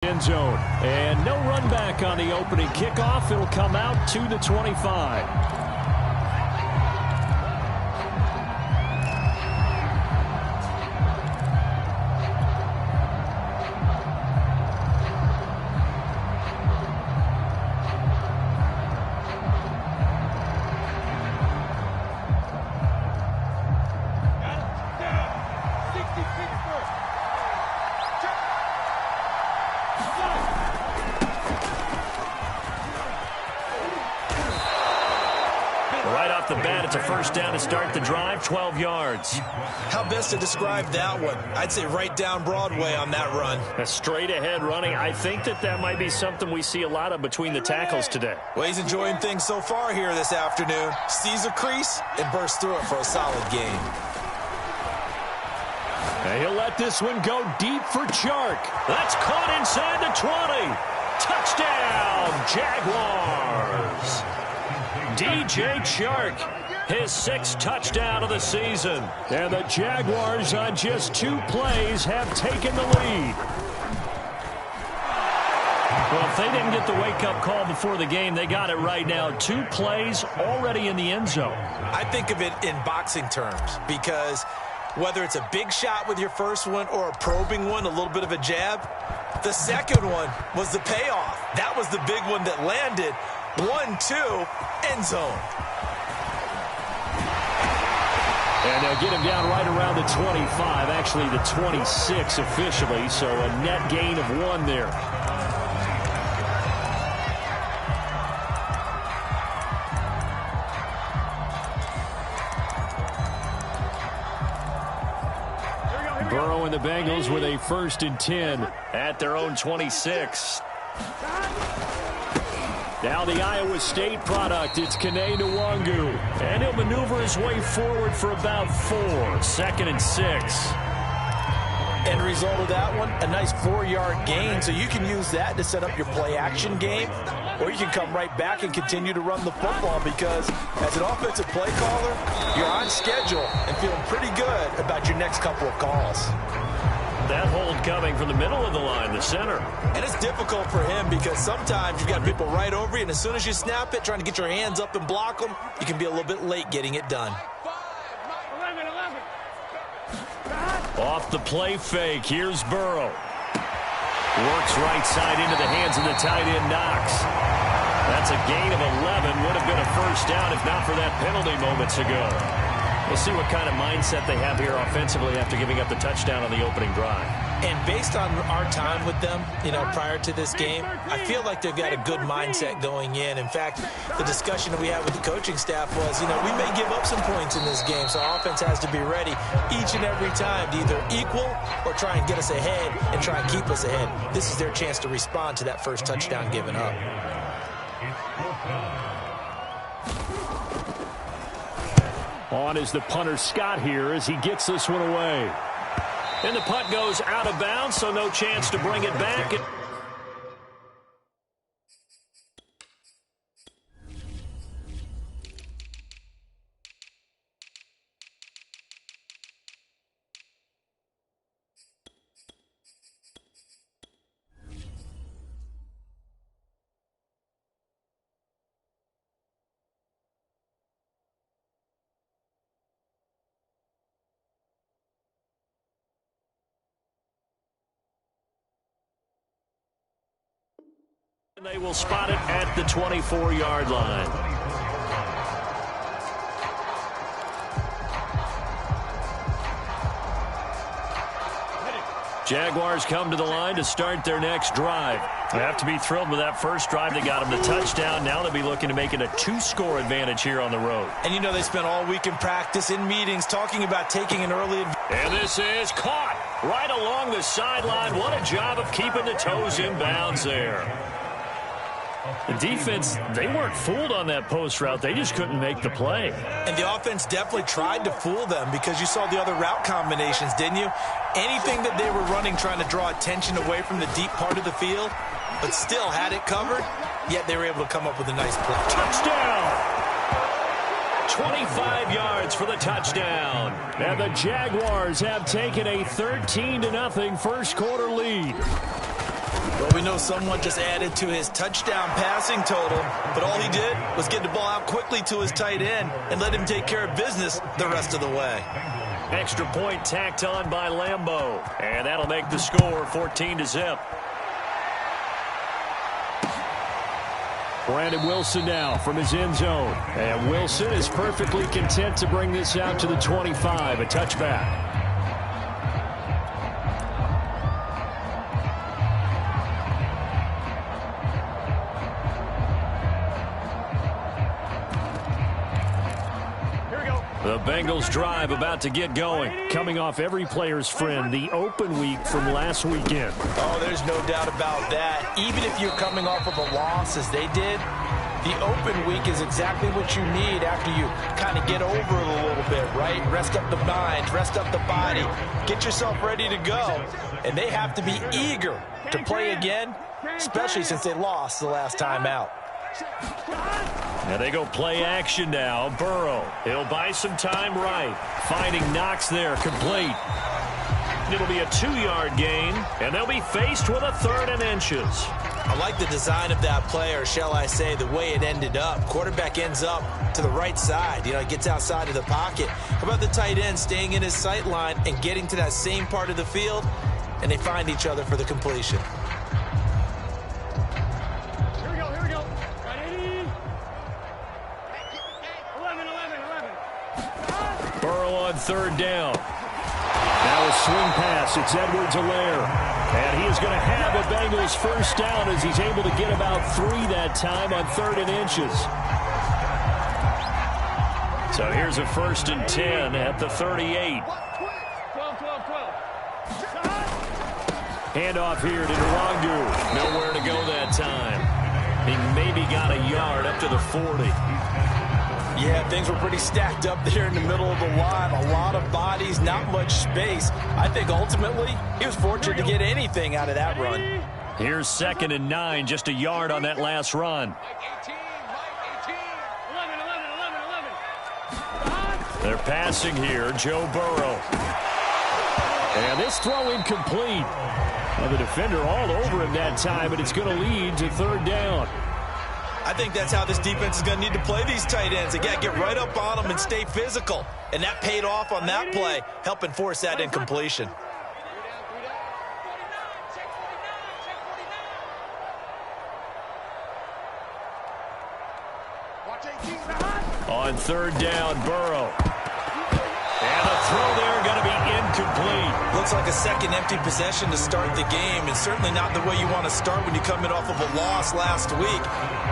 End zone. And no run back on the opening kickoff. It'll come out to the 25. Right off the bat, it's a first down to start the drive, 12 yards. How best to describe that one? I'd say right down Broadway on that run. A straight-ahead running. I think that might be something we see a lot of between the tackles today. Well, he's enjoying things so far here this afternoon. Sees a crease and bursts through it for a solid gain. And he'll let this one go deep for Chark. That's caught inside the 20. Touchdown, Jaguars. DJ Chark, his 6th touchdown of the season. And the Jaguars on just 2 plays have taken the lead. Well, if they didn't get the wake-up call before the game, they got it right now. 2 plays already in the end zone. I think of it in boxing terms because whether it's a big shot with your first one or a probing one, a little bit of a jab, the second one was the payoff. That was the big one that landed. 1-2, end zone. And they'll get him down right around the 25, actually the 26 officially, so a net gain of 1 there. Burrow and the Bengals with a 1st and 10 at their own 26. Now the Iowa State product, it's Kene Nwangu. And he'll maneuver his way forward for about 4. 2nd and 6. End result of that one, a nice 4-yard gain. So you can use that to set up your play-action game. Or you can come right back and continue to run the football because as an offensive play caller, you're on schedule and feeling pretty good about your next couple of calls. That hold coming from the middle of the line, the center. And it's difficult for him because sometimes you've got people right over you, and as soon as you snap it, trying to get your hands up and block them, you can be a little bit late getting it done. Off the play fake, here's Burrow. Works right side into the hands of the tight end, Knox. That's a gain of 11. Would have been a first down if not for that penalty moments ago. We'll see what kind of mindset they have here offensively after giving up the touchdown on the opening drive. And based on our time with them, prior to this game, I feel like they've got a good mindset going in. In fact, the discussion that we had with the coaching staff was, we may give up some points in this game, so our offense has to be ready each and every time to either equal or try and get us ahead and try and keep us ahead. This is their chance to respond to that first touchdown given up. On is the punter Scott here as he gets this one away. And the punt goes out of bounds, so no chance to bring it back. They will spot it at the 24-yard line. Jaguars come to the line to start their next drive. They have to be thrilled with that first drive. They got them the touchdown. Now they'll be looking to make it a 2-score advantage here on the road. And they spent all week in practice, in meetings, talking about taking an early advantage. And this is caught right along the sideline. What a job of keeping the toes in bounds there. The defense, they weren't fooled on that post route. They just couldn't make the play. And the offense definitely tried to fool them because you saw the other route combinations, didn't you? Anything that they were running trying to draw attention away from the deep part of the field, but still had it covered, yet they were able to come up with a nice play. Touchdown! 25 yards for the touchdown. And the Jaguars have taken a 13-0 first quarter lead. Well, we know someone just added to his touchdown passing total, but all he did was get the ball out quickly to his tight end and let him take care of business the rest of the way. Extra point tacked on by Lambeau. And that'll make the score 14-0. Brandon Wilson now from his end zone. And Wilson is perfectly content to bring this out to the 25, a touchback. The Bengals drive about to get going. Coming off every player's friend, the open week from last weekend. Oh, there's no doubt about that. Even if you're coming off of a loss as they did, the open week is exactly what you need after you kind of get over it a little bit, right? Rest up the mind, rest up the body, get yourself ready to go. And they have to be eager to play again, especially since they lost the last time out. Now they go play action now. Burrow, he'll buy some time right. Finding Knox there, complete. It'll be a 2-yard gain, and they'll be faced with a 3rd and inches. I like the design of that play, or shall I say the way it ended up. Quarterback ends up to the right side. You know, he gets outside of the pocket. How about the tight end staying in his sight line and getting to that same part of the field, and they find each other for the completion. On 3rd down. Now a swing pass. It's Edwards-Helaire. And he is going to have a Bengals first down as he's able to get about 3 that time on 3rd and inches. So here's a 1st and 10 at the 38. 12. Handoff here to Nwangu. Nowhere to go that time. He maybe got a yard up to the 40. Yeah, things were pretty stacked up there in the middle of the line. A lot of bodies, not much space. I think ultimately he was fortunate to get anything out of that run. Here's 2nd and 9, just a yard on that last run. They're passing here, Joe Burrow. And this throw incomplete. Well, the defender all over him that time, but it's going to lead to 3rd down. I think that's how this defense is going to need to play these tight ends. They got to get right up on them and stay physical. And that paid off on that play, helping force that incompletion. On 3rd down, Burrow. And the throw there going to be incomplete. Looks like a second empty possession to start the game, and certainly not the way you want to start when you're coming off of a loss last week.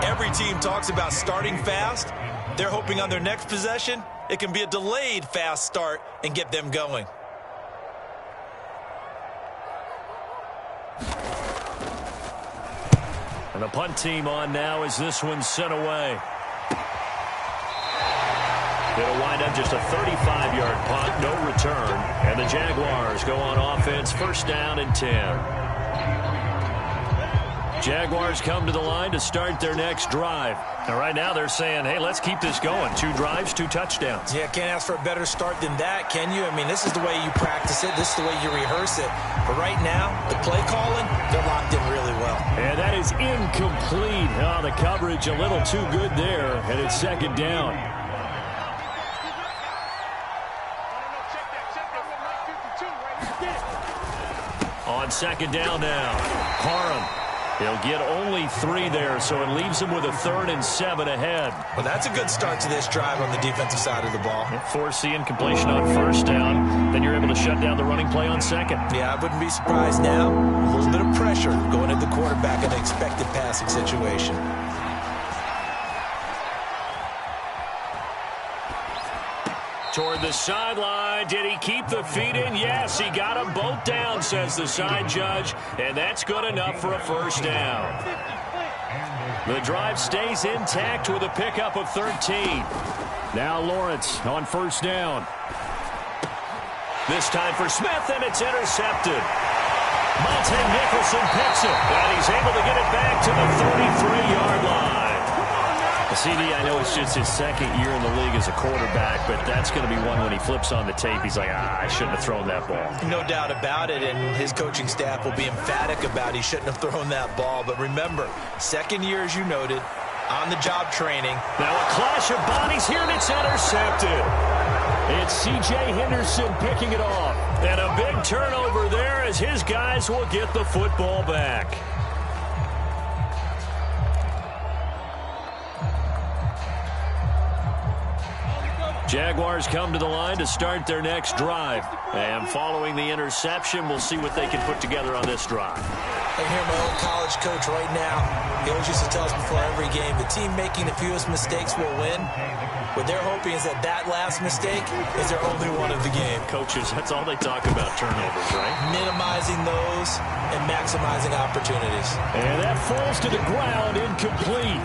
Every team talks about starting fast. They're hoping on their next possession, it can be a delayed fast start and get them going. And the punt team on now as this one's sent away. It'll wind up just a 35-yard punt, no return. And the Jaguars go on offense, 1st down and 10. Jaguars come to the line to start their next drive. And right now they're saying, hey, let's keep this going. 2 drives, 2 touchdowns. Yeah, can't ask for a better start than that, can you? I mean, this is the way you practice it. This is the way you rehearse it. But right now, the play calling, they're locked in really well. And that is incomplete. Oh, the coverage a little too good there, and it's 2nd down. On 2nd down now, Parham. He'll get only 3 there, so it leaves him with a 3rd and 7 ahead. Well, that's a good start to this drive on the defensive side of the ball. Force the incompletion on 1st down, then you're able to shut down the running play on 2nd. Yeah, I wouldn't be surprised now. A little bit of pressure going at the quarterback in an expected passing situation. Toward the sideline. Did he keep the feet in? Yes, he got them both down, says the side judge. And that's good enough for a 1st down. The drive stays intact with a pickup of 13. Now Lawrence on 1st down. This time for Smith, and it's intercepted. Monte Nicholson picks it, and he's able to get it back to the 33-yard line. CD, I know it's just his second year in the league as a quarterback, but that's going to be one when he flips on the tape, he's like, I shouldn't have thrown that ball. No doubt about it, and his coaching staff will be emphatic about he shouldn't have thrown that ball. But remember, second year, as you noted, on-the-job training. Now a clash of bodies here, and it's intercepted. It's C.J. Henderson picking it off. And a big turnover there as his guys will get the football back. Jaguars come to the line to start their next drive. And following the interception, we'll see what they can put together on this drive. I hear my old college coach right now. He always used to tell us before every game, the team making the fewest mistakes will win. What they're hoping is that that last mistake is their only one of the game. Coaches, that's all they talk about, turnovers, right? Minimizing those and maximizing opportunities. And that falls to the ground, incomplete.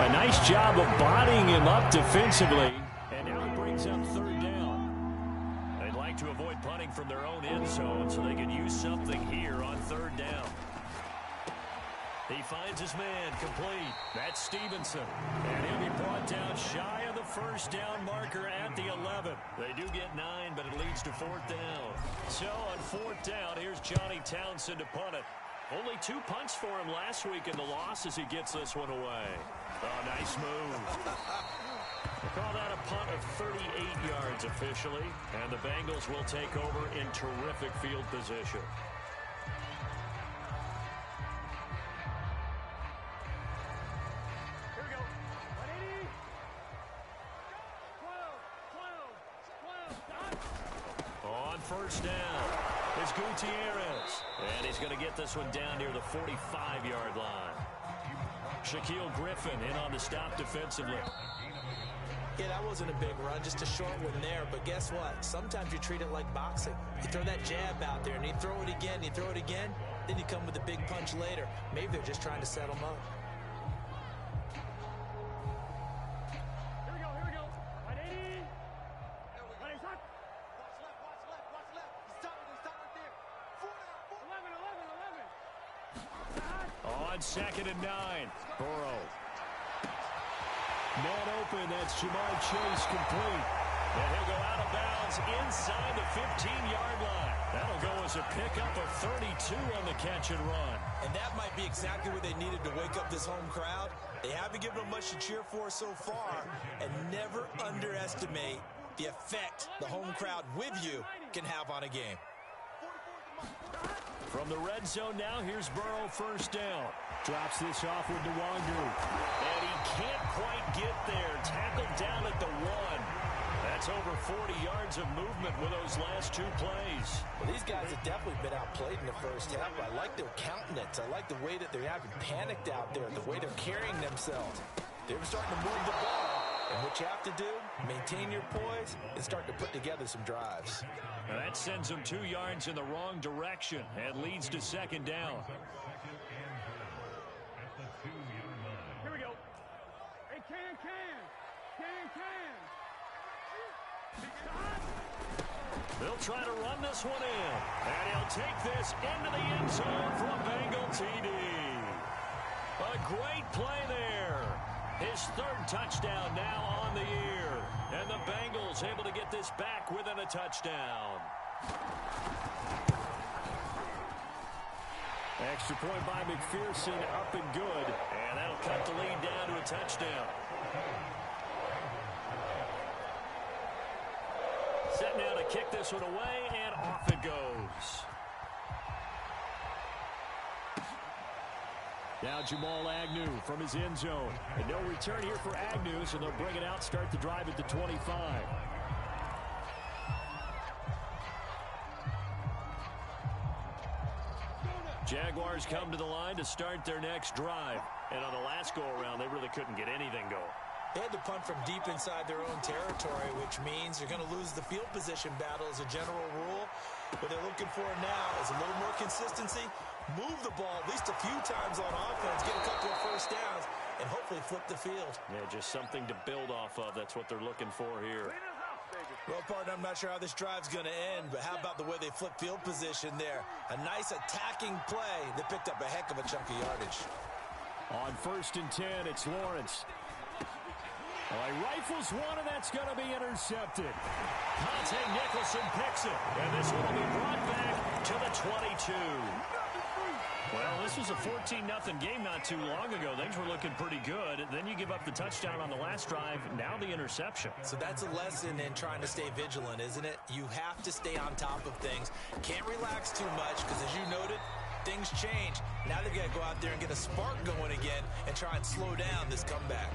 A nice job of bodying him up defensively. And now it brings up third down. They'd like to avoid punting from their own end zone so they can use something here on third down. He finds his man complete. That's Stevenson. And he'll be brought down shy of the first down marker at the 11. They do get 9, but it leads to fourth down. So on fourth down, here's Johnny Townsend to punt it. Only 2 punts for him last week in the loss as he gets this one away. Oh, nice move. We'll call that a punt of 38 yards officially. And the Bengals will take over in terrific field position. First down is Gutierrez. And he's going to get this one down near the 45-yard line. Shaquille Griffin in on the stop defensively. Yeah, that wasn't a big run, just a short one there. But guess what? Sometimes you treat it like boxing. You throw that jab out there, and you throw it again, you throw it again, then you come with a big punch later. Maybe they're just trying to set them up. On 2nd and 9, Burrow. Man open, that's Jamar Chase complete. And he'll go out of bounds inside the 15-yard line. That'll go as a pickup of 32 on the catch and run. And that might be exactly what they needed to wake up this home crowd. They haven't given them much to cheer for so far. And never underestimate the effect the home crowd with you can have on a game. From the red zone now, here's Burrow first down. Drops this off with Nwangu. And he can't quite get there. Tackled down at the 1. That's over 40 yards of movement with those last 2 plays. Well, these guys have definitely been outplayed in the first half. I like their countenance. I like the way that they're having panicked out there, the way they're carrying themselves. They're starting to move the ball. And what you have to do, maintain your poise and start to put together some drives. Now that sends them 2 yards in the wrong direction and leads to second down. Here we go. Hey, can. They'll try to run this one in. And he'll take this into the end zone for a Bengal TD. A great play there. His 3rd touchdown now on the year. And the Bengals able to get this back within a touchdown. Extra point by McPherson, up and good. And that'll cut the lead down to a touchdown. Set now to kick this one away, and off it goes. Now Jamal Agnew from his end zone. And no return here for Agnew, so they'll bring it out, start the drive at the 25. Jaguars come to the line to start their next drive. And on the last go-around, they really couldn't get anything going. They had to punt from deep inside their own territory, which means they're going to lose the field position battle as a general rule. What they're looking for now is a little more consistency, move the ball at least a few times on offense, get a couple of first downs, and hopefully flip the field. Yeah, just something to build off of. That's what they're looking for here. Well, partner, I'm not sure how this drive's going to end, but how about the way they flip field position there? A nice attacking play that picked up a heck of a chunk of yardage. On 1st and 10, it's Lawrence. Well, he rifles one, and that's going to be intercepted. Monte Nicholson picks it, and this one will be brought back to the 22. Well, this was a 14-0 game not too long ago. Things were looking pretty good. Then you give up the touchdown on the last drive. Now the interception. So that's a lesson in trying to stay vigilant, isn't it? You have to stay on top of things. Can't relax too much because, as you noted, things change. Now they've got to go out there and get a spark going again and try and slow down this comeback.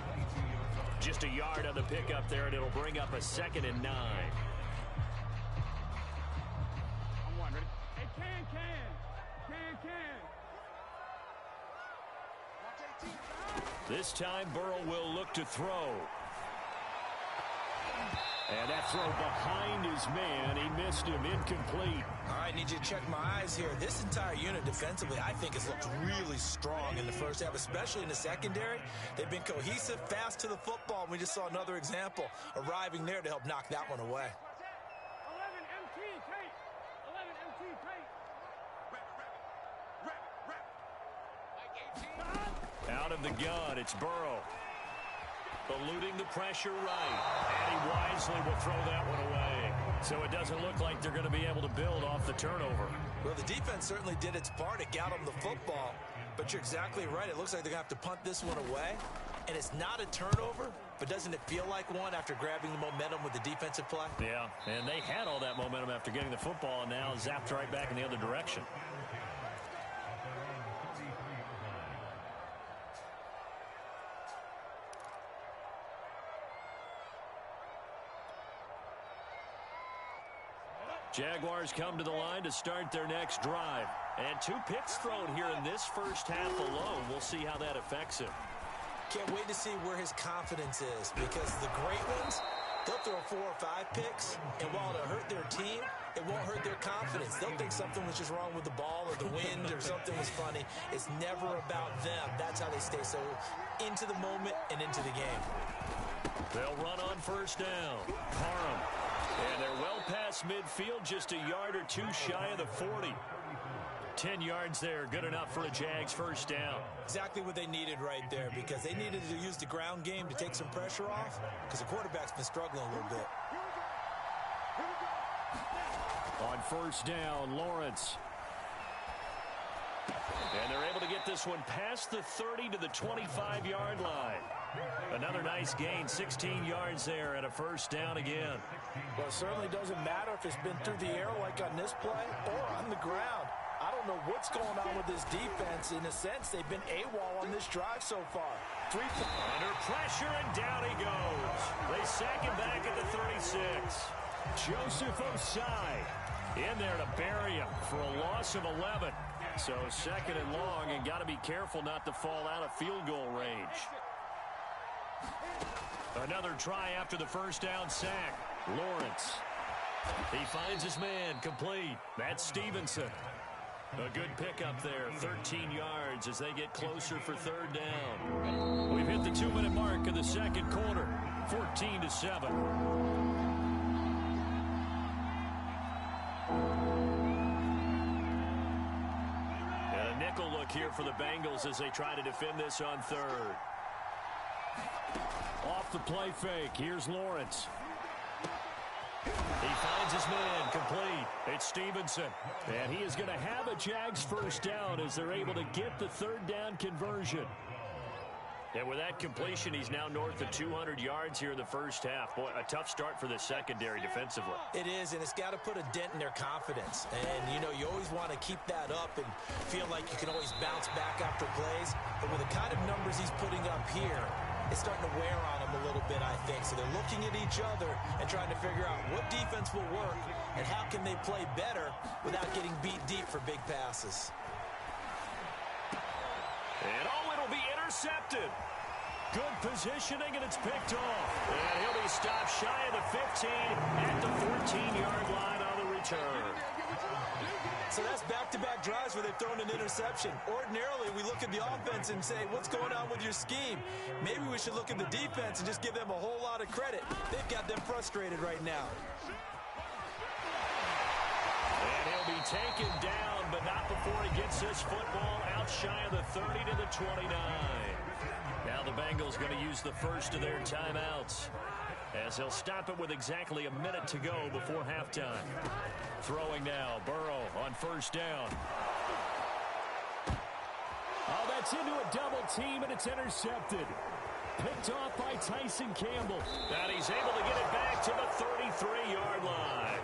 Just a yard on the pickup there, and it'll bring up a 2nd and 9. I'm one. Ready? Hey, can. This time, Burrow will look to throw. And that throw behind his man. He missed him. Incomplete. All right, need you to check my eyes here. This entire unit defensively, I think, has looked really strong in the first half, especially in the secondary. They've been cohesive, fast to the football, and we just saw another example arriving there to help knock that one away. 11 MT tape. 11 MT tape. Out of the gun, it's Burrow. Eluding the pressure right. And he wisely will throw that one away. So it doesn't look like they're going to be able to build off the turnover. Well, the defense certainly did its part. It got them the football. But you're exactly right. It looks like they're going to have to punt this one away. And it's not a turnover, but doesn't it feel like one after grabbing the momentum with the defensive play? Yeah, and they had all that momentum after getting the football, and now zapped right back in the other direction. Jaguars come to the line to start their next drive. And 2 picks thrown here in this first half alone. We'll see how that affects him. Can't wait to see where his confidence is, because the great ones, they'll throw 4 or 5 picks, and while it'll hurt their team, it won't hurt their confidence. They'll think something was just wrong with the ball or the wind or something was funny. It's never about them. That's how they stay so into the moment and into the game. They'll run on first down. Parham. And they're well past midfield, just a yard or 2 shy of the 40. 10 yards there, good enough for a Jags first down. Exactly what they needed right there, because they needed to use the ground game to take some pressure off, because the quarterback's been struggling a little bit. On first down, Lawrence. And they're able to get this one past the 30 to the 25-yard line. Another nice gain, 16 yards there, and a first down again. Well, it certainly doesn't matter if it's been through the air like on this play or on the ground. I don't know what's going on with this defense. In a sense, they've been AWOL on this drive so far. Under pressure, and down he goes. They sack him back at the 36. Joseph Osai in there to bury him for a loss of 11. So 2nd and long, and got to be careful not to fall out of field goal range. Another try after the first down sack. Lawrence. He finds his man, complete. That's Stevenson. A good pickup there, 13 yards as they get closer for 3rd down. We've hit the 2-minute mark of the second quarter, 14-7. And a nickel look here for the Bengals as they try to defend this on 3rd. Off the play fake, here's Lawrence. He finds his man, complete. It's Stevenson. And he is going to have a Jags first down as they're able to get the 3rd down conversion. And with that completion, he's now north of 200 yards here in the first half. Boy, a tough start for the secondary defensively. It is, and it's got to put a dent in their confidence. And, you know, you always want to keep that up and feel like you can always bounce back after plays. But with the kind of numbers he's putting up here, it's starting to wear on them a little bit, I think. So they're looking at each other and trying to figure out what defense will work and how can they play better without getting beat deep for big passes. And, it'll be intercepted. Good positioning, and it's picked off. And he'll be stopped shy of the 15 at the 14-yard line on the return. So that's back-to-back drives where they've thrown an interception. Ordinarily, we look at the offense and say, what's going on with your scheme? Maybe we should look at the defense and just give them a whole lot of credit. They've got them frustrated right now. And he'll be taken down, but not before he gets this football out shy of the 30 to the 29. Now Now the Bengals going to use the first of their timeouts, as they'll stop it with exactly a minute to go before halftime. Throwing now, Burrow on first down. Oh, that's into a double team, and it's intercepted. Picked off by Tyson Campbell. And he's able to get it back to the 33-yard line.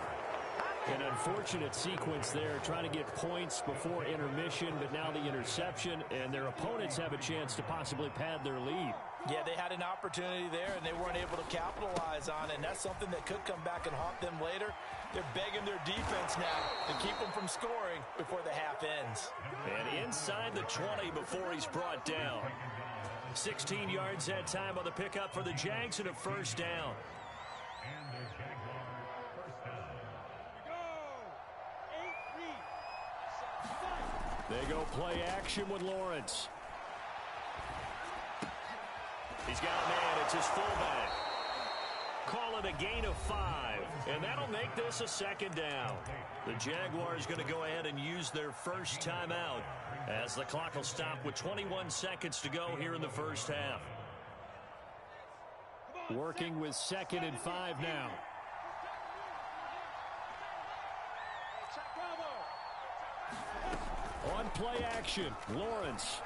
An unfortunate sequence there, trying to get points before intermission, but now the interception, and their opponents have a chance to possibly pad their lead. Yeah, they had an opportunity there, and they weren't able to capitalize on it, and that's something that could come back and haunt them later. They're begging their defense now to keep them from scoring before the half ends. And inside the 20 before he's brought down. 16 yards that time on the pickup for the Jags and a first down. They go play action with Lawrence. He's got a man. It's his fullback. Call it a gain of 5, and that'll make this a second down. The Jaguars going to go ahead and use their first timeout, as the clock will stop with 21 seconds to go here in the first half. Working with 2nd and 5 now. On play action, Lawrence.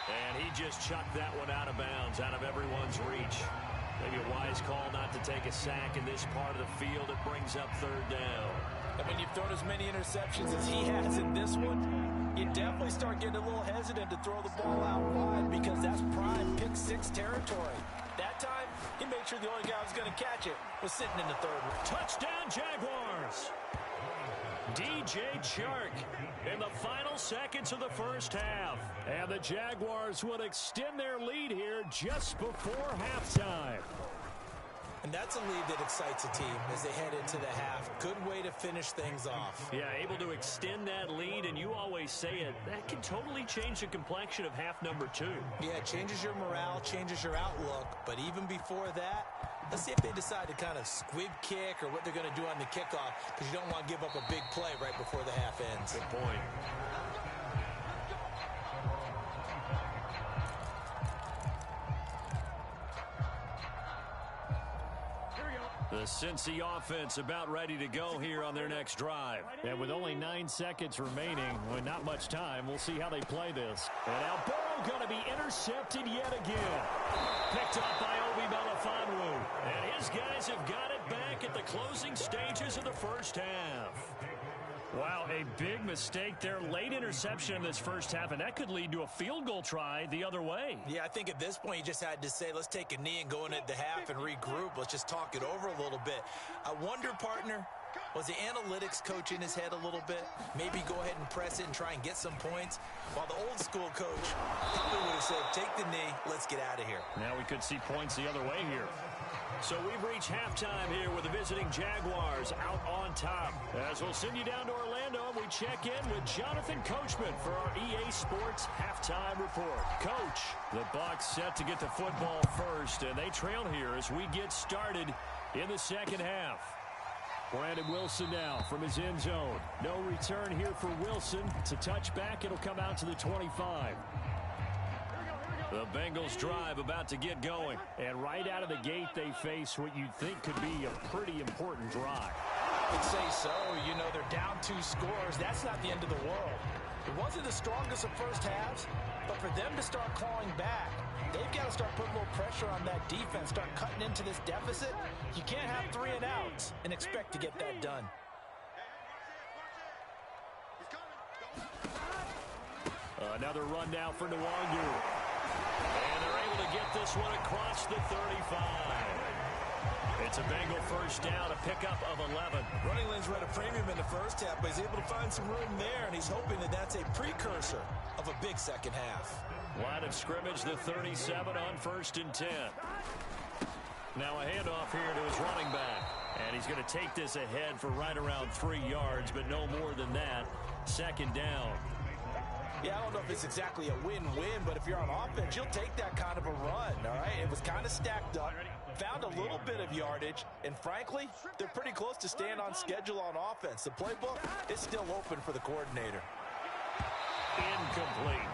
And he just chucked that one out of bounds, out of everyone's reach. Maybe a wise call not to take a sack in this part of the field. It brings up third down. I mean, you've thrown as many interceptions as he has in this one. You definitely start getting a little hesitant to throw the ball out wide because that's prime pick 6 territory. That time, he made sure the only guy who was going to catch it was sitting in the third one. Touchdown, Jaguars! DJ Chark in the final seconds of the first half. And the Jaguars will extend their lead here just before halftime. And that's a lead that excites a team as they head into the half. Good way to finish things off. Yeah, able to extend that lead, and you always say it, that can totally change the complexion of half number 2. Yeah, it changes your morale, changes your outlook. But even before that, let's see if they decide to kind of squib kick or what they're going to do on the kickoff, because you don't want to give up a big play right before the half ends. Good point. The Cincy offense about ready to go here on their next drive. And with only 9 seconds remaining, with not much time, we'll see how they play this. And now Burrow going to be intercepted yet again. Picked up by Obi Melifonwu. And his guys have got it back at the closing stages of the first half. Wow, a big mistake there. Late interception in this first half, and that could lead to a field goal try the other way. Yeah, I think at this point you just had to say, let's take a knee and go into the half and regroup. Let's just talk it over a little bit. I wonder, partner, was the analytics coach in his head a little bit? Maybe go ahead and press it and try and get some points? While the old school coach probably would have said, take the knee, let's get out of here. Now we could see points the other way here. So we've reached halftime here with the visiting Jaguars out on top. As we'll send you down to Orlando, we check in with Jonathan Coachman for our EA Sports Halftime Report. Coach, the Bucs set to get the football first, and they trail here as we get started in the second half. Brandon Wilson now from his end zone. No return here for Wilson. To touch back, it'll come out to the 25. The Bengals drive about to get going. And right out of the gate, they face what you'd think could be a pretty important drive. I'd say so. You know, they're down 2 scores. That's not the end of the world. It wasn't the strongest of first halves, but for them to start clawing back, they've got to start putting a little pressure on that defense, start cutting into this deficit. You can't have 3 and outs and expect to get that done. Another run now for Nwangu. And they're able to get this one across the 35. It's a Bengal first down, a pickup of 11. Running lanes were at a premium in the first half, but he's able to find some room there, and he's hoping that that's a precursor of a big second half. Line of scrimmage, the 37 on 1st and 10. Now a handoff here to his running back. And he's going to take this ahead for right around 3 yards, but no more than that. Second down. Yeah, I don't know if it's exactly a win-win, but if you're on offense, you'll take that kind of a run, all right? It was kind of stacked up, found a little bit of yardage, and frankly, they're pretty close to staying on schedule on offense. The playbook is still open for the coordinator. Incomplete.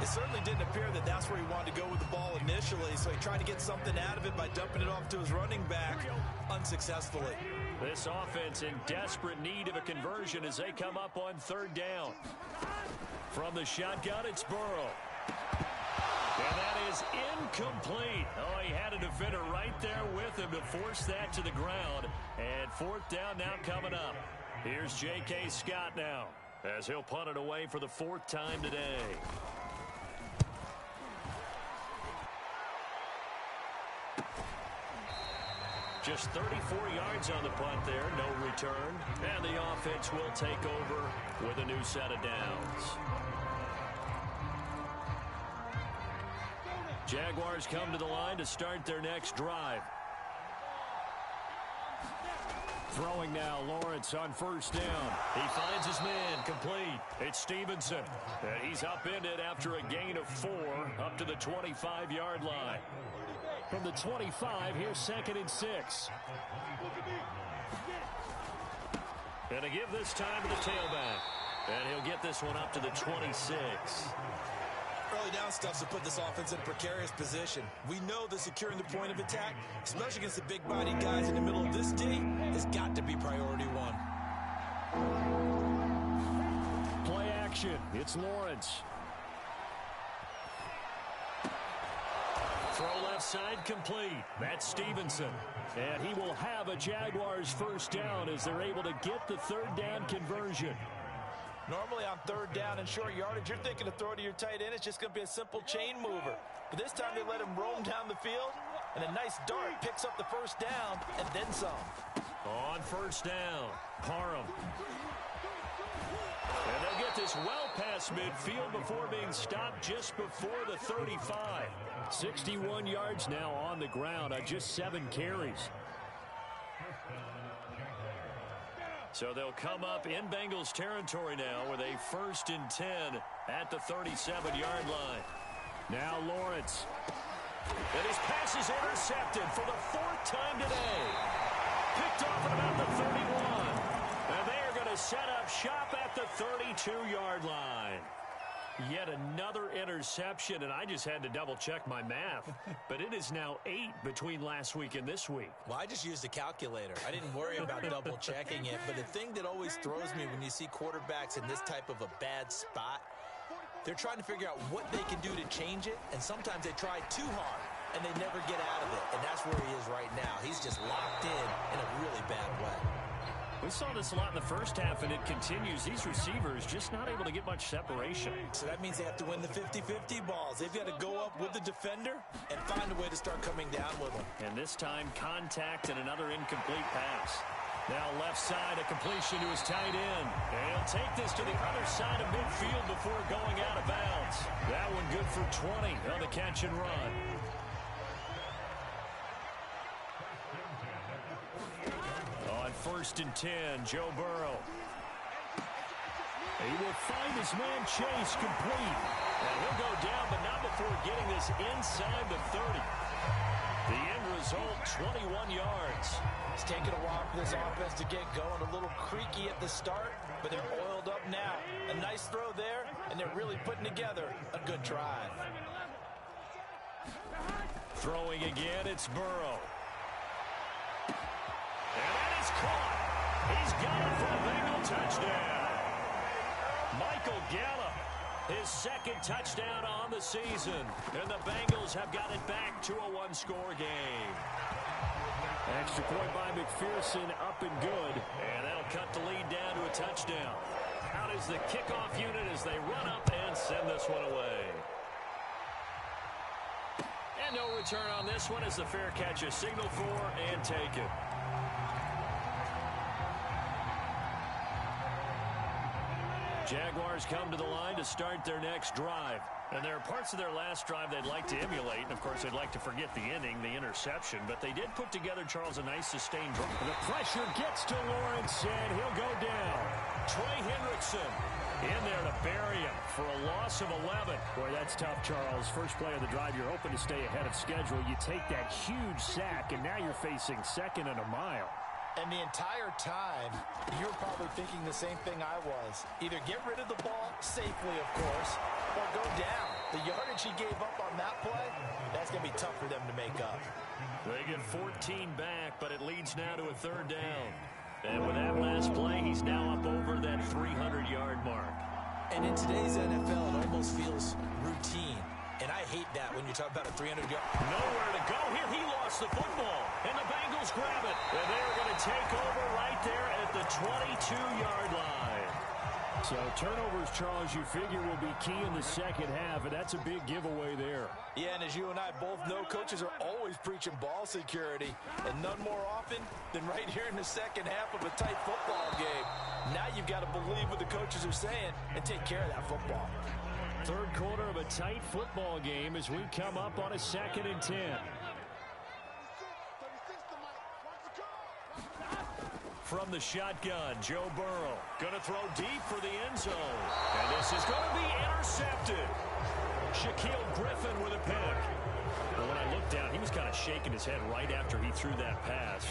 It certainly didn't appear that that's where he wanted to go with the ball initially, so he tried to get something out of it by dumping it off to his running back unsuccessfully. This offense in desperate need of a conversion as they come up on third down. From the shotgun, it's Burrow. And that is incomplete. Oh, he had a defender right there with him to force that to the ground. And fourth down now coming up. Here's J.K. Scott now as he'll punt it away for the fourth time today. Just 34 yards on the punt there, no return. And the offense will take over with a new set of downs. Jaguars come to the line to start their next drive. Throwing now, Lawrence on first down. He finds his man, complete. It's Stevenson. And he's upended after a gain of 4 up to the 25-yard line. From the 25, here's 2nd and 6. And a give this time to the tailback. And he'll get this one up to the 26. Early down stuff's to put this offense in a precarious position. We know that securing the point of attack, especially against the big-bodied guys in the middle of this D, has got to be priority one. Play action. It's Lawrence. Throw left side complete. That's Stevenson. And he will have a Jaguars first down as they're able to get the third down conversion. Normally on third down and short yardage, you're thinking to throw to your tight end. It's just going to be a simple chain mover. But this time they let him roam down the field, and a nice dart picks up the first down and then some. On first down, Parham. And they'll get this well past midfield before being stopped just before the 35. 61 yards now on the ground on just 7 carries. So they'll come up in Bengals territory now with a 1st and 10 at the 37-yard line. Now Lawrence. And his pass is intercepted for the 4th time today. Picked off at about the 31. And they are going to set up shop at the 32-yard line. Yet another interception, and I just had to double-check my math. But it is now 8 between last week and this week. Well, I just used a calculator. I didn't worry about double-checking it. But the thing that always throws me when you see quarterbacks in this type of a bad spot, they're trying to figure out what they can do to change it, and sometimes they try too hard, and they never get out of it. And that's where he is right now. He's just locked in a really bad way. We saw this a lot in the first half, and it continues. These receivers just not able to get much separation. So that means they have to win the 50-50 balls. They've got to go up with the defender and find a way to start coming down with them. And this time, contact and another incomplete pass. Now left side, a completion to his tight end. And he'll take this to the other side of midfield before going out of bounds. That one good for 20 on the catch and run. On 1st and 10, Joe Burrow. He will find his man Chase complete. And he'll go down, but not before getting this inside the 30. The end result, 21 yards. It's taken a while for this offense to get going. A little creaky at the start, but they're oiled up now. A nice throw there, and they're really putting together a good drive. Throwing again, it's Burrow. And that is caught. He's got it for a Bengal touchdown. Michael Gallup, his 2nd touchdown on the season. And the Bengals have got it back to a 1-score game. Extra point by McPherson, up and good. And that'll cut the lead down to a touchdown. Out is the kickoff unit as they run up and send this one away. And no return on this one as the fair catch is signaled for and taken. Jaguars come to the line to start their next drive. And there are parts of their last drive they'd like to emulate. And, of course, they'd like to forget the inning, the interception. But they did put together, Charles, a nice sustained drive. The pressure gets to Lawrence, and he'll go down. Trey Hendrickson in there to bury him for a loss of 11. Boy, that's tough, Charles. First play of the drive, you're hoping to stay ahead of schedule. You take that huge sack, and now you're facing 2nd and a mile. And the entire time, you're probably thinking the same thing I was. Either get rid of the ball safely, of course, or go down. The yardage he gave up on that play, that's going to be tough for them to make up. They get 14 back, but it leads now to a third down. And with that last play, he's now up over that 300-yard mark. And in today's NFL, it almost feels routine. And I hate that when you talk about a 300-yard. Nowhere to go here. He lost the football. And the Bengals grab it. And they're going to take over right there at the 22-yard line. So turnovers, Charles, you figure will be key in the second half, and that's a big giveaway there. Yeah, and as you and I both know, coaches are always preaching ball security, and none more often than right here in the second half of a tight football game. Now you've got to believe what the coaches are saying and take care of that football. Third quarter of a tight football game as we come up on a 2nd and 10. From the shotgun, Joe Burrow going to throw deep for the end zone. And this is going to be intercepted. Shaquille Griffin with a pick. Well, when I looked down, he was kind of shaking his head right after he threw that pass.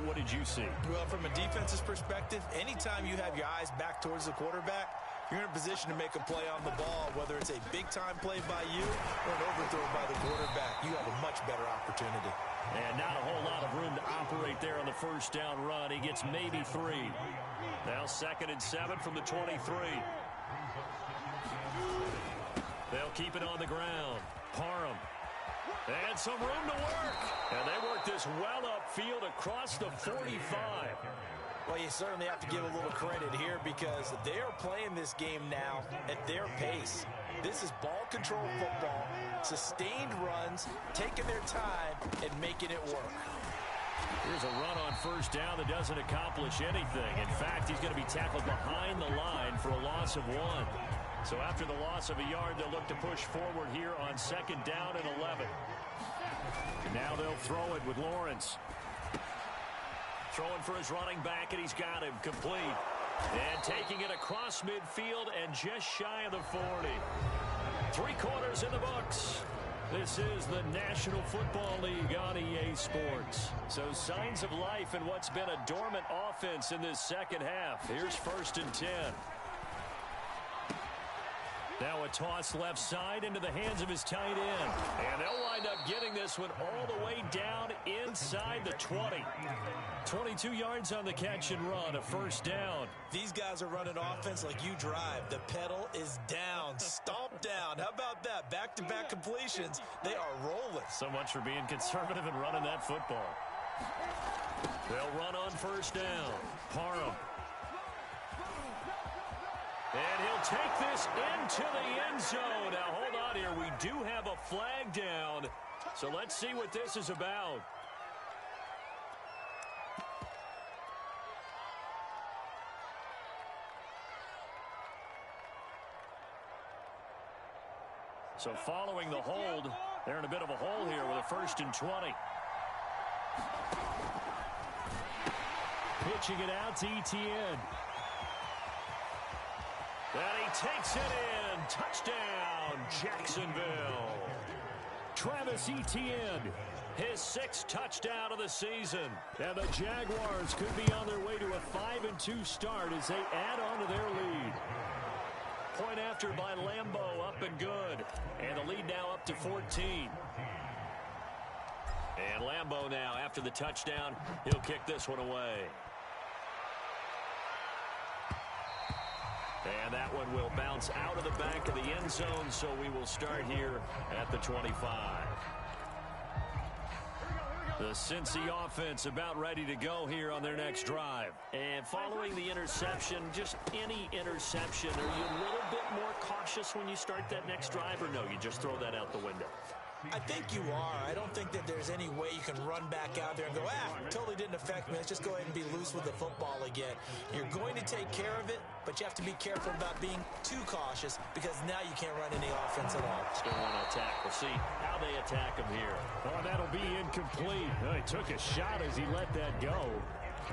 What did you see? Well, from a defense's perspective, anytime you have your eyes back towards the quarterback, you're in a position to make a play on the ball, whether it's a big-time play by you or an overthrow by the quarterback. You have a much better opportunity. And not a whole lot of room to operate there on the first down run. He gets maybe 3. Now 2nd and 7 from the 23. They'll keep it on the ground. Parham. And some room to work. And they work this well upfield across the 45. Well, you certainly have to give a little credit here because they are playing this game now at their pace. This is ball control football, sustained runs, taking their time, and making it work. Here's a run on first down that doesn't accomplish anything. In fact, he's going to be tackled behind the line for a loss of 1. So after the loss of a yard, they'll look to push forward here on 2nd down and 11. Now they'll throw it with Lawrence. Throwing for his running back, and he's got him complete. And taking it across midfield and just shy of the 40. 3 quarters in the books. This is the National Football League on EA Sports. So signs of life in what's been a dormant offense in this second half. Here's 1st and 10. Now a toss left side into the hands of his tight end. And they'll wind up getting this one all the way down inside the 20. 22 yards on the catch and run, a first down. These guys are running offense like you drive. The pedal is down, stomp down. How about that? Back-to-back completions. They are rolling. So much for being conservative and running that football. They'll run on first down. Parham. And he'll take this into the end zone. Now, hold on here. We do have a flag down. So let's see what this is about. So following the hold, they're in a bit of a hole here with a 1st and 20. Pitching it out to Etienne. And he takes it in. Touchdown, Jacksonville. Travis Etienne. His 6th touchdown of the season. And the Jaguars could be on their way to a 5-2 start as they add on to their lead. Point after by Lambeau, up and good. And the lead now up to 14. And Lambeau now, after the touchdown, he'll kick this one away. And that one will bounce out of the back of the end zone, so we will start here at the 25. The Cincy offense about ready to go here on their next drive. And following the interception, just any interception, are you a little bit more cautious when you start that next drive, or no, you just throw that out the window? I think you are. I don't think that there's any way you can run back out there and go, totally didn't affect me. Let's just go ahead and be loose with the football again. You're going to take care of it, but you have to be careful about being too cautious because now you can't run any offense at all. Still want to attack. We'll see how they attack him here. Oh, that'll be incomplete. He took a shot as he let that go.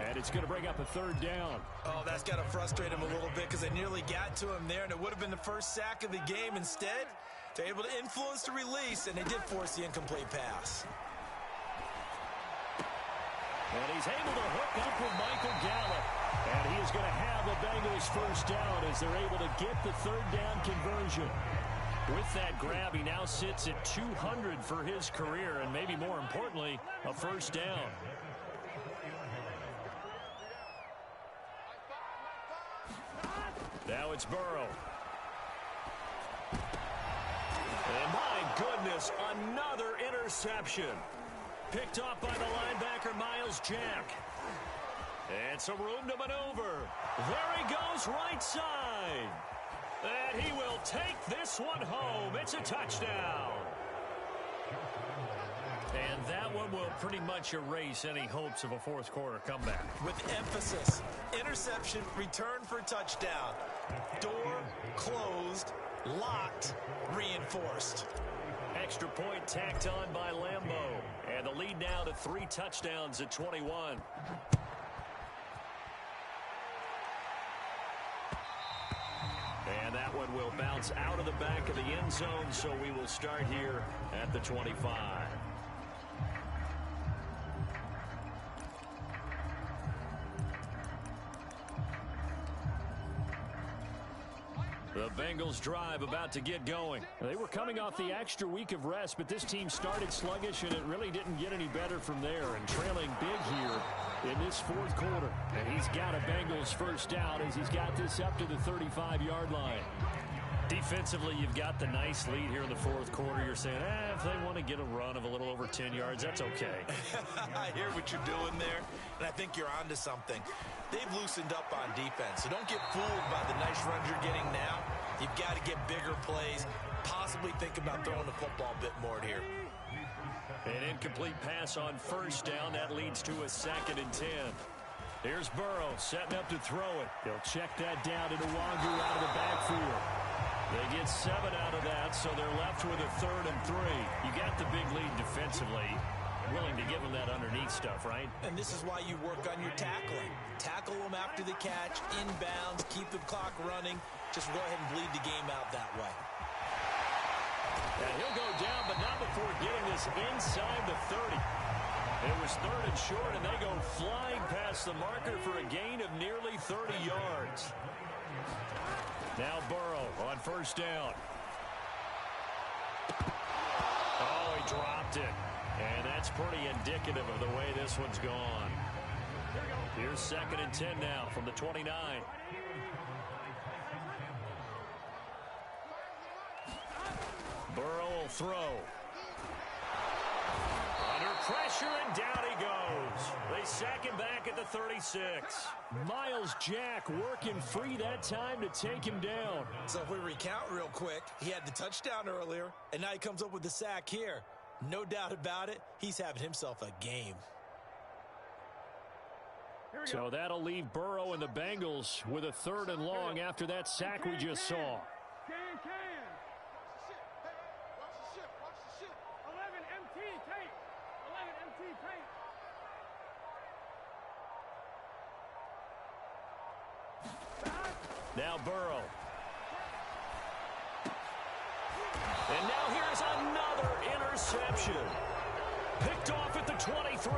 And it's going to bring up a 3rd down. Oh, that's got to frustrate him a little bit because they nearly got to him there, and it would have been the first sack of the game. Instead, they're able to influence the release, and they did force the incomplete pass. And he's able to hook up with Michael Gallup. And he is going to have the Bengals first down as they're able to get the 3rd down conversion. With that grab, he now sits at 200 for his career, and maybe more importantly, a first down. Now it's Burrow. And my goodness, another interception. Picked off by the linebacker, Myles Jack. And some room to maneuver. There he goes, right side. And he will take this one home. It's a touchdown. And that one will pretty much erase any hopes of a fourth quarter comeback. With emphasis, interception, return for touchdown. Door closed, locked, reinforced. Extra point tacked on by Lambeau. And the lead now to 3 touchdowns at 21. And that one will bounce out of the back of the end zone, so we will start here at the 25. The Bengals drive about to get going. They were coming off the extra week of rest, but this team started sluggish, and it really didn't get any better from there. And trailing big here in this fourth quarter. And he's got a Bengals first down as he's got this up to the 35-yard line. Defensively, you've got the nice lead here in the fourth quarter. You're saying, if they want to get a run of a little over 10 yards, that's okay. I hear what you're doing there, and I think you're onto something. They've loosened up on defense, so don't get fooled by the nice runs you're getting now. You've got to get bigger plays, possibly think about throwing the football a bit more here. An incomplete pass on first down. That leads to a 2nd and 10. Here's Burrow setting up to throw it. He'll check that down to Nwangu out of the backfield. They get 7 out of that, so they're left with a 3rd and 3. You got the big lead defensively. Willing to give them that underneath stuff, right? And this is why you work on your tackling. Tackle them after the catch, inbounds, keep the clock running. Just go ahead and bleed the game out that way. And he'll go down, but not before getting this inside the 30. It was 3rd and short, and they go flying past the marker for a gain of nearly 30 yards. Now Burrow on first down. Oh, he dropped it. And that's pretty indicative of the way this one's gone. Here's 2nd and 10 now from the 29. Burrow will throw. Under pressure, and down he goes. They sack him back at the 36. Myles Jack working free that time to take him down. So if we recount real quick, he had the touchdown earlier, and now he comes up with the sack here. No doubt about it, he's having himself a game. So that'll leave Burrow and the Bengals with a 3rd and long after that sack we just saw. Can. Watch the ship. 11 MT tape. 11 MT tape. Now Burrow. And now here's another interception. Picked off at the 23.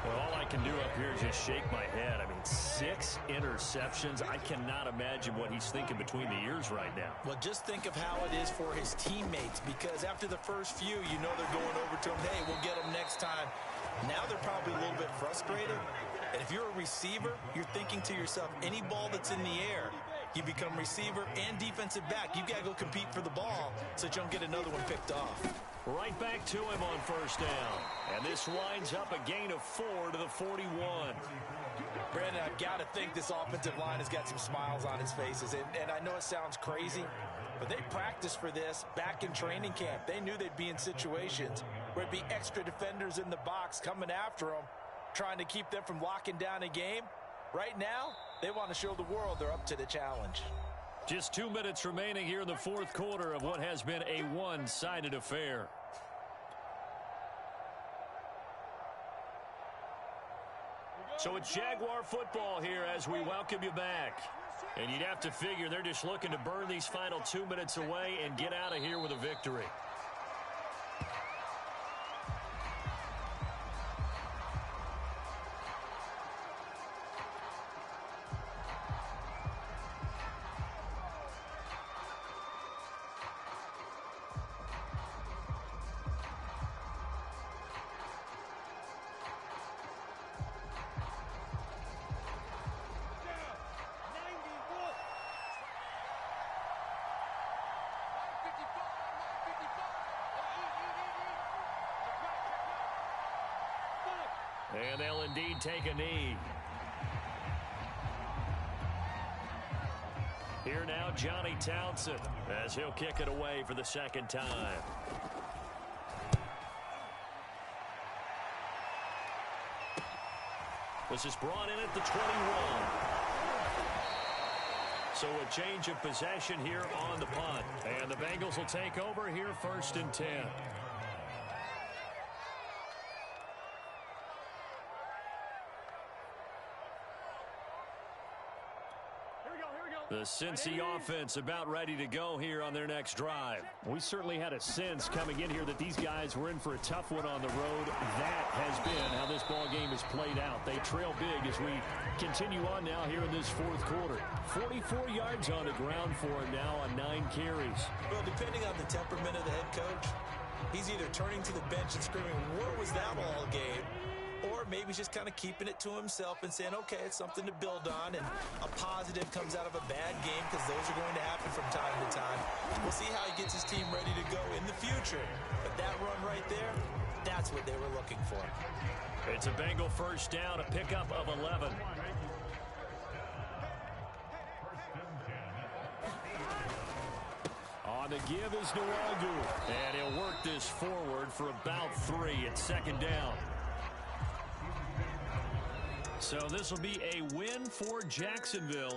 Well, all I can do up here is just shake my head. I mean, 6 interceptions. I cannot imagine what he's thinking between the ears right now. Well, just think of how it is for his teammates, because after the first few, you know they're going over to him, hey, we'll get him next time. Now they're probably a little bit frustrated. And if you're a receiver, you're thinking to yourself, any ball that's in the air, you become receiver and defensive back. You've got to go compete for the ball so that you don't get another one picked off. Right back to him on first down. And this winds up a gain of 4 to the 41. Brandon, I've got to think this offensive line has got some smiles on its faces. And I know it sounds crazy, but they practiced for this back in training camp. They knew they'd be in situations where it'd be extra defenders in the box coming after them, trying to keep them from locking down a game. Right now, they want to show the world they're up to the challenge. Just 2 minutes remaining here in the fourth quarter of what has been a one-sided affair. So it's Jaguar football here as we welcome you back. And you'd have to figure they're just looking to burn these final 2 minutes away and get out of here with a victory. And they'll indeed take a knee. Here now, Johnny Townsend, as he'll kick it away for the second time. This is brought in at the 21. So a change of possession here on the punt. And the Bengals will take over here, 1st and 10. The Cincy offense about ready to go here on their next drive. We certainly had a sense coming in here that these guys were in for a tough one on the road. That has been how this ball game has played out. They trail big as we continue on now here in this 4th quarter. 44 yards on the ground for him now on 9 carries. Well, depending on the temperament of the head coach, he's either turning to the bench and screaming, "Where was that all game?" Or maybe he's just kind of keeping it to himself and saying, okay, it's something to build on, and a positive comes out of a bad game because those are going to happen from time to time. We'll see how he gets his team ready to go in the future. But that run right there, that's what they were looking for. It's a Bengal first down, a pickup of 11. On the give is Nwogu. And he'll work this forward for about 3 at 2nd down. So this will be a win for Jacksonville.